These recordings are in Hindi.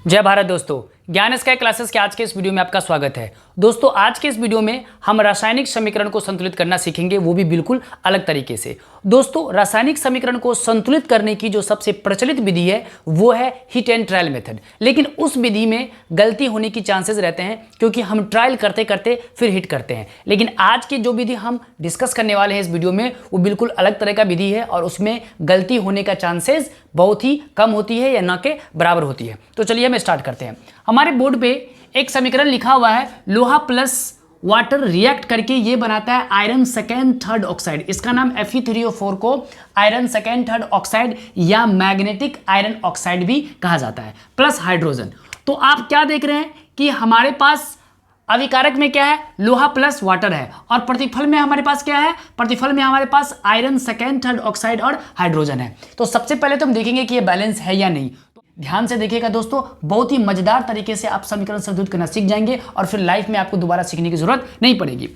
जय भारत दोस्तों, ज्ञान स्काई क्लासेस के आज के इस वीडियो में आपका स्वागत है। दोस्तों आज के इस वीडियो में हम रासायनिक समीकरण को संतुलित करना सीखेंगे, वो भी बिल्कुल अलग तरीके से। दोस्तों रासायनिक समीकरण को संतुलित करने की जो सबसे प्रचलित विधि है वो है हिट एंड ट्रायल मेथड, लेकिन उस विधि में गलती होने की चांसेस रहते हैं क्योंकि हम ट्रायल करते करते फिर हिट करते हैं। लेकिन आज की जो विधि हम डिस्कस करने वाले हैं इस वीडियो में वो बिल्कुल अलग तरह का विधि है और उसमें गलती होने का चांसेस बहुत ही कम होती है या ना के बराबर होती है। तो चलिए हम स्टार्ट करते हैं। हमारे बोर्ड पे एक समीकरण लिखा हुआ है, लोहा प्लस वाटर रिएक्ट करके ये बनाता है आयरन सेकेंड थर्ड ऑक्साइड। इसका नाम Fe3O4 को आयरन सेकेंड थर्ड ऑक्साइड या मैग्नेटिक आयरन ऑक्साइड भी कहा जाता है, प्लस हाइड्रोजन। तो आप क्या देख रहे हैं कि हमारे पास अभिकारक में क्या है, लोहा प्लस वाटर है, और प्रतिफल में हमारे पास क्या है, प्रतिफल में हमारे पास आयरन सेकेंड थर्ड ऑक्साइड और हाइड्रोजन है। तो सबसे पहले तो हम देखेंगे कि ये बैलेंस है या नहीं। ध्यान से देखिएगा दोस्तों, बहुत ही मजेदार तरीके से आप समीकरण संतुलित करना सीख जाएंगे और फिर लाइफ में आपको दोबारा सीखने की जरूरत नहीं पड़ेगी।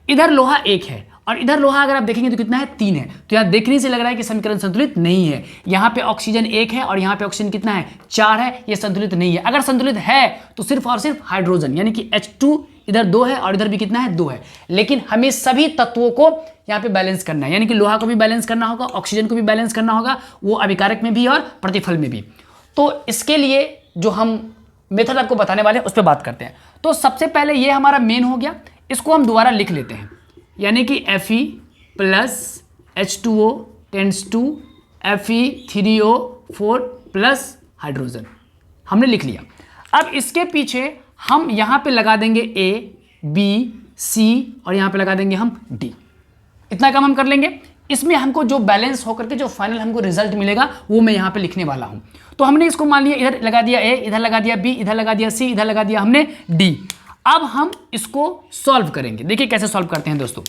इधर लोहा 1 है और इधर लोहा अगर आप देखेंगे तो कितना है, 3 है। तो यहाँ देखने से लग रहा है कि समीकरण संतुलित नहीं है। यहाँ पे ऑक्सीजन 1 है और यहाँ पे ऑक्सीजन कितना है, 4 है। ये संतुलित नहीं है। अगर संतुलित है तो सिर्फ और सिर्फ हाइड्रोजन यानी कि H2 इधर 2 है और इधर भी कितना है, 2 है। लेकिन हमें सभी तत्वों को यहाँ पे बैलेंस करना है, यानी कि लोहा को भी बैलेंस करना होगा, ऑक्सीजन को भी बैलेंस करना होगा, वो अभिकारक में भी और प्रतिफल में भी। तो इसके लिए जो हम मेथड आपको बताने वाले हैं उस पर बात करते हैं। तो सबसे पहले ये हमारा मेन हो गया, इसको हम दोबारा लिख लेते हैं, यानी कि Fe plus H2O tends to Fe3O4 plus hydrogen, हमने लिख लिया। अब इसके पीछे हम यहाँ पे लगा देंगे A, B, C और यहाँ पे लगा देंगे हम D। इतना काम हम कर लेंगे। इसमें हमको जो बैलेंस होकर के जो फाइनल हमको रिजल्ट मिलेगा वो मैं यहाँ पे लिखने वाला हूँ। तो हमने इसको मान लिया, इधर लगा दिया A, इधर लगा दिया B, इधर लगा दिया C, इधर लगा दिया हमने D। अब हम इसको सॉल्व करेंगे। देखिए कैसे सॉल्व करते हैं दोस्तों।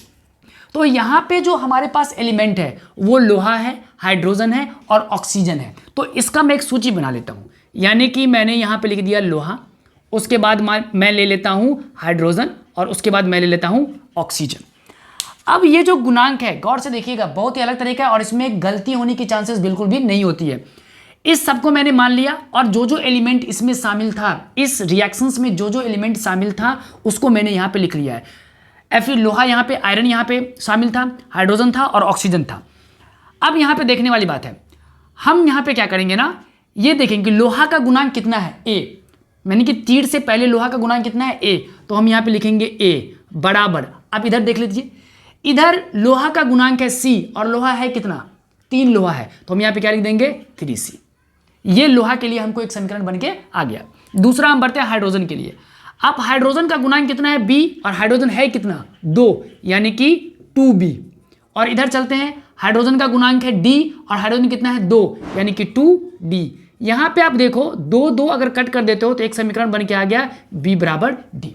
तो यहाँ पे जो हमारे पास एलिमेंट है वो लोहा है, हाइड्रोजन है और ऑक्सीजन है। तो इसका मैं एक सूची बना लेता हूँ, यानी कि मैंने यहाँ पे लिख दिया लोहा, उसके बाद मैं ले लेता हूँ हाइड्रोजन और उसके बाद मैं ले लेता हूँ ऑक्सीजन। अब ये जो गुणांक है गौर से देखिएगा, बहुत ही अलग तरीका है और इसमें गलती होने की चांसेस बिल्कुल भी नहीं होती है। इस सबको मैंने मान लिया और जो जो एलिमेंट इसमें शामिल था, इस रिएक्शंस में जो जो एलिमेंट शामिल था उसको मैंने यहाँ पे लिख लिया है। Fe लोहा यहाँ पे, आयरन यहाँ पे शामिल था, हाइड्रोजन था और ऑक्सीजन था। अब यहाँ पे देखने वाली बात है, हम यहाँ पे क्या करेंगे ना, ये देखेंगे लोहा का गुणांक कितना है, A, यानी कि तीर से पहले लोहा का गुणांक कितना है, A। तो हम यहाँ पे लिखेंगे A बराबर, अब इधर देख लीजिए, इधर लोहा का गुणांक है C और लोहा है कितना, 3 लोहा है, तो हम यहाँ पे क्या लिख देंगे, 3C। ये लोहा के लिए हमको एक समीकरण बन के आ गया। दूसरा हम बढ़ते हैं हाइड्रोजन के लिए। अब हाइड्रोजन का गुणांक कितना है, B, और हाइड्रोजन है कितना, 2, यानी कि 2B। और इधर चलते हैं, हाइड्रोजन का गुणांक है D और हाइड्रोजन कितना है, 2, यानी कि 2D। यहाँ पे आप देखो 2 अगर कट कर देते हो तो एक समीकरण बन के आ गया, B बराबर D।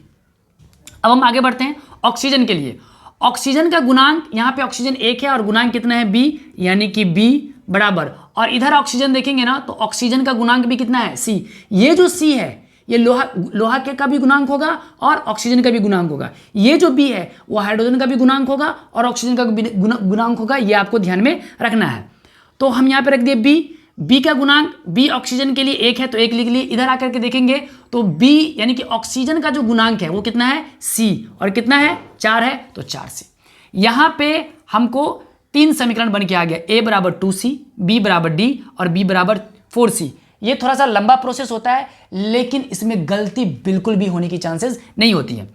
अब हम आगे बढ़ते हैं ऑक्सीजन के लिए। ऑक्सीजन का गुणांक, यहाँ पे ऑक्सीजन 1 है और गुणांक कितना है, B, यानी कि B बराबर, और इधर ऑक्सीजन देखेंगे ना तो ऑक्सीजन का गुणांक भी कितना है, C। ये जो C है ये लोहा के का भी गुणांक होगा और ऑक्सीजन का भी गुणांक होगा। ये जो B है वो हाइड्रोजन का भी गुणांक होगा और ऑक्सीजन का भी गुणांक होगा, ये आपको ध्यान में रखना है। तो हम यहाँ पे रख दिए B का गुणांक, B ऑक्सीजन के लिए 1 है तो 1 लिख लिए। इधर आकर के देखेंगे तो B यानी कि ऑक्सीजन का जो गुणांक है वो कितना है, C, और कितना है, 4 है तो 4C। यहाँ पे हमको 3 समीकरण बन के आ गया, A बराबर 2C, B बराबर D और B बराबर 4C। ये थोड़ा सा लंबा प्रोसेस होता है लेकिन इसमें गलती बिल्कुल भी होने की चांसेस नहीं होती है।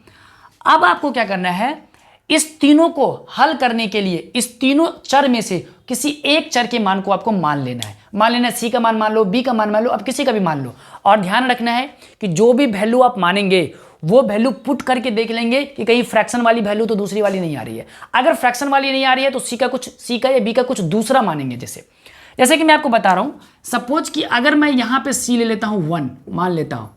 अब आपको क्या करना है, इस तीनों को हल करने के लिए इस तीनों चर में से किसी एक चर के मान को आपको मान लेना है। मान लेना है, C का मान मान लो, B का मान मान लो, अब किसी का भी मान लो। और ध्यान रखना है कि जो भी वैल्यू आप मानेंगे वो वैल्यू पुट करके देख लेंगे कि कहीं फ्रैक्शन वाली वैल्यू तो दूसरी वाली नहीं आ रही है। अगर फ्रैक्शन वाली नहीं आ रही है तो C का या B का कुछ दूसरा मानेंगे। जैसे कि मैं आपको बता रहा हूं, सपोज कि अगर मैं यहां पे C ले लेता हूं 1, मान लेता हूं,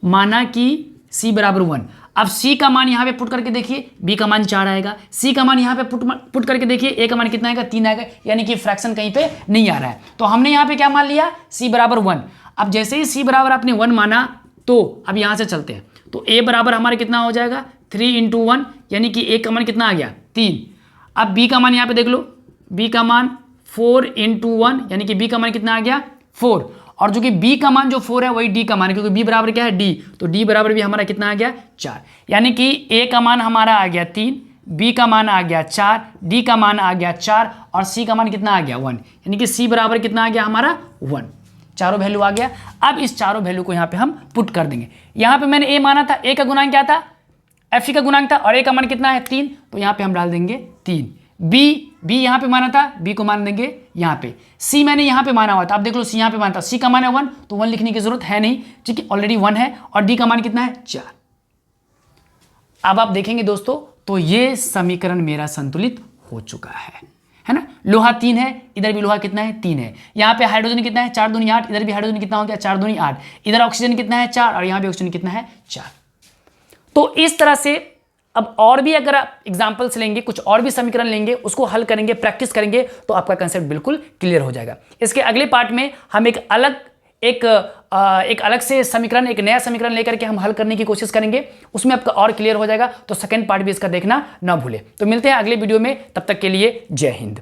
माना कि C बराबर 1। अब C का मान यहाँ पे पुट करके देखिए, B का मान 4 आएगा, C का मान यहाँ पे पुट करके देखिए, A का मान कितना आएगा, 3 आएगा, यानी कि फ्रैक्शन कहीं पे नहीं आ रहा है। तो हमने यहाँ पे क्या मान लिया, C बराबर 1। अब जैसे ही C बराबर आपने 1 माना तो अब यहाँ से चलते हैं, तो A बराबर हमारे कितना हो जाएगा, 3 × 1, यानी कि A का मान कितना आ गया, 3। अब B का मान यहाँ पे देख लो, B का मान 4 × 1, यानी कि B का मान कितना आ गया, 4। और जो कि b का मान जो 4 है वही d का मान है, क्योंकि b बराबर क्या है d, तो d बराबर भी हमारा कितना आ गया 4। यानी कि a का मान हमारा आ गया 3, b का मान आ गया 4, d का मान आ गया 4 और c का मान कितना आ गया 1, यानी कि c बराबर कितना आ गया हमारा 1। चारों वैल्यू आ गया। अब इस चारों वैल्यू को यहाँ पे हम पुट कर देंगे। यहाँ पे मैंने a माना था, a का गुणांक क्या था, f का गुणांक था, और a का मान कितना है 3, तो यहाँ पे हम डाल देंगे 3। b यहाँ पे माना था, b को मान देंगे यहाँ पे। c मैंने यहाँ पे माना हुआ था, अब देख लो c यहाँ पे माना था, c का मान है 1, तो 1 लिखने की जरूरत है नहीं, ठीक है, ऑलरेडी 1 है, और d का मान कितना है 4। अब आप देखेंगे दोस्तों, तो ये समीकरण मेरा संतुलित हो चुका है ना। लोहा 3 है, इधर भी लोहा कितना है 3 है, यहाँ पे हाइड्रोजन कितना है 4 दूनी 8, इधर भी हाइड्रोजन कितना हो गया 4 दूनी 8, इधर ऑक्सीजन कितना है 4 और यहाँ भी ऑक्सीजन कितना है 4। तो इस तरह से अब और भी अगर आप एग्जाम्पल्स लेंगे, कुछ और भी समीकरण लेंगे, उसको हल करेंगे, प्रैक्टिस करेंगे, तो आपका कंसेप्ट बिल्कुल क्लियर हो जाएगा। इसके अगले पार्ट में हम एक अलग से समीकरण, एक नया समीकरण लेकर के हम हल करने की कोशिश करेंगे, उसमें आपका और क्लियर हो जाएगा। तो सेकंड पार्ट भी इसका देखना ना भूले। तो मिलते हैं अगले वीडियो में, तब तक के लिए जय हिंद।